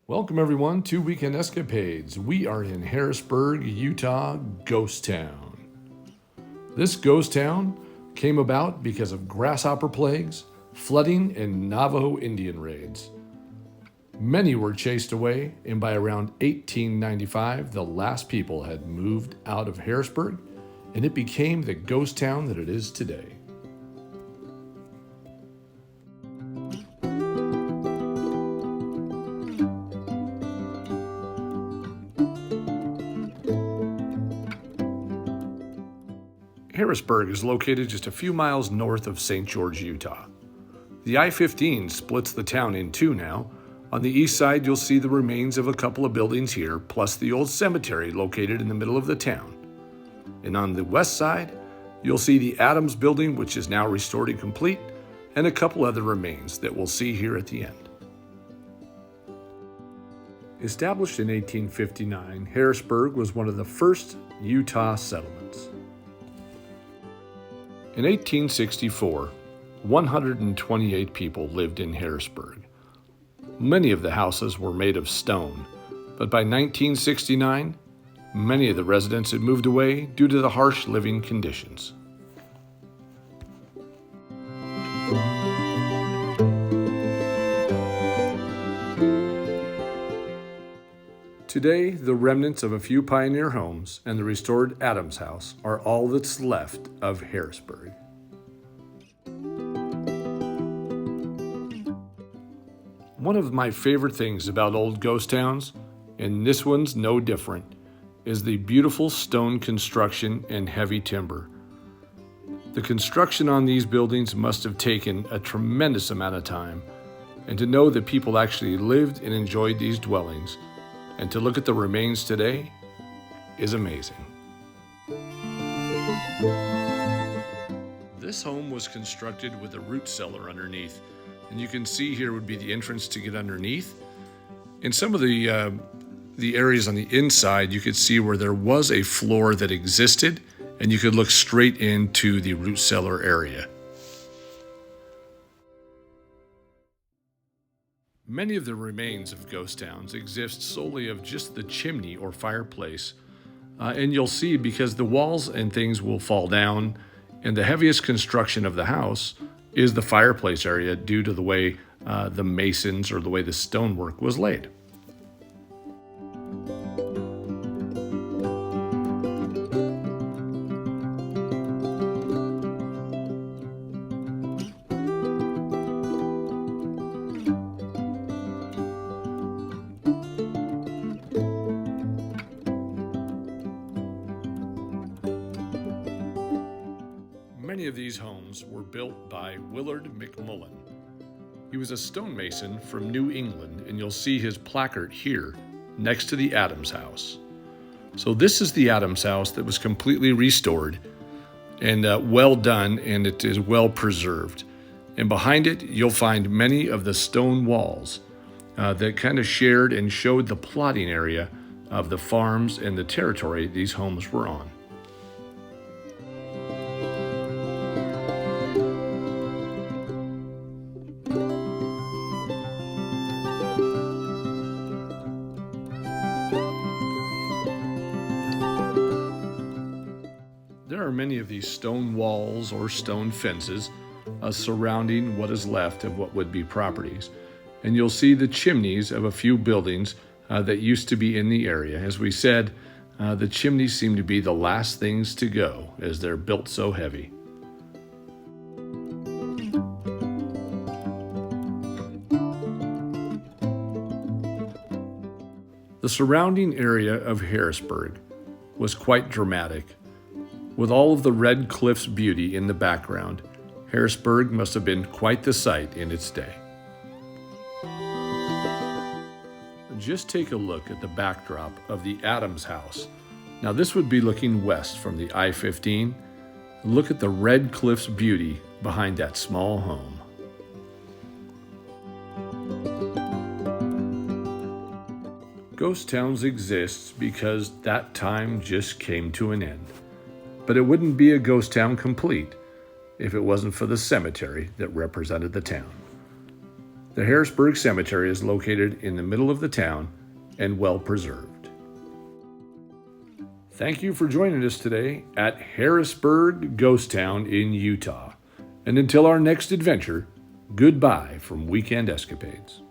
Welcome, everyone, to Weekend Escapades. We are in Harrisburg, Utah, ghost town. This ghost town came about because of grasshopper plagues, flooding, and Navajo Indian raids. Many were chased away, and by around 1895, the last people had moved out of Harrisburg, and it became the ghost town that it is today. Harrisburg is located just a few miles north of St. George, Utah. The I-15 splits the town in two now. On the east side, you'll see the remains of a couple of buildings here, plus the old cemetery located in the middle of the town. And on the west side, you'll see the Adams building, which is now restored and complete, and a couple other remains that we'll see here at the end. Established in 1859, Harrisburg was one of the first Utah settlements. In 1864, 128 people lived in Harrisburg. Many of the houses were made of stone, but by 1969, many of the residents had moved away due to the harsh living conditions. Today, the remnants of a few pioneer homes and the restored Adams House are all that's left of Harrisburg. One of my favorite things about old ghost towns, and this one's no different, is the beautiful stone construction and heavy timber. The construction on these buildings must have taken a tremendous amount of time, and to know that people actually lived and enjoyed these dwellings, and to look at the remains today is amazing. This home was constructed with a root cellar underneath, and you can see here would be the entrance to get underneath. In some of the areas on the inside, you could see where there was a floor that existed, and you could look straight into the root cellar area. Many of the remains of ghost towns exist solely of just the chimney or fireplace. And you'll see because the walls and things will fall down, and the heaviest construction of the house is the fireplace area due to the way the masons or the way the stonework was laid. Many of these homes were built by Willard McMullen. He was a stonemason from New England, and you'll see his placard here next to the Adams House. So this is the Adams House that was completely restored and well done, and it is well preserved. And behind it, you'll find many of the stone walls that kind of shared and showed the plotting area of the farms and the territory these homes were on. There are many of these stone walls or stone fences surrounding what is left of what would be properties. And you'll see the chimneys of a few buildings that used to be in the area. As we said, the chimneys seem to be the last things to go as they're built so heavy. The surrounding area of Harrisburg was quite dramatic. With all of the red cliffs' beauty in the background, Harrisburg must have been quite the sight in its day. Just take a look at the backdrop of the Adams House. Now this would be looking west from the I-15. Look at the red cliffs' beauty behind that small home. Ghost towns exist because that time just came to an end. But it wouldn't be a ghost town complete if it wasn't for the cemetery that represented the town. The Harrisburg Cemetery is located in the middle of the town and well preserved. Thank you for joining us today at Harrisburg Ghost Town in Utah. And until our next adventure, goodbye from Weekend Escapades.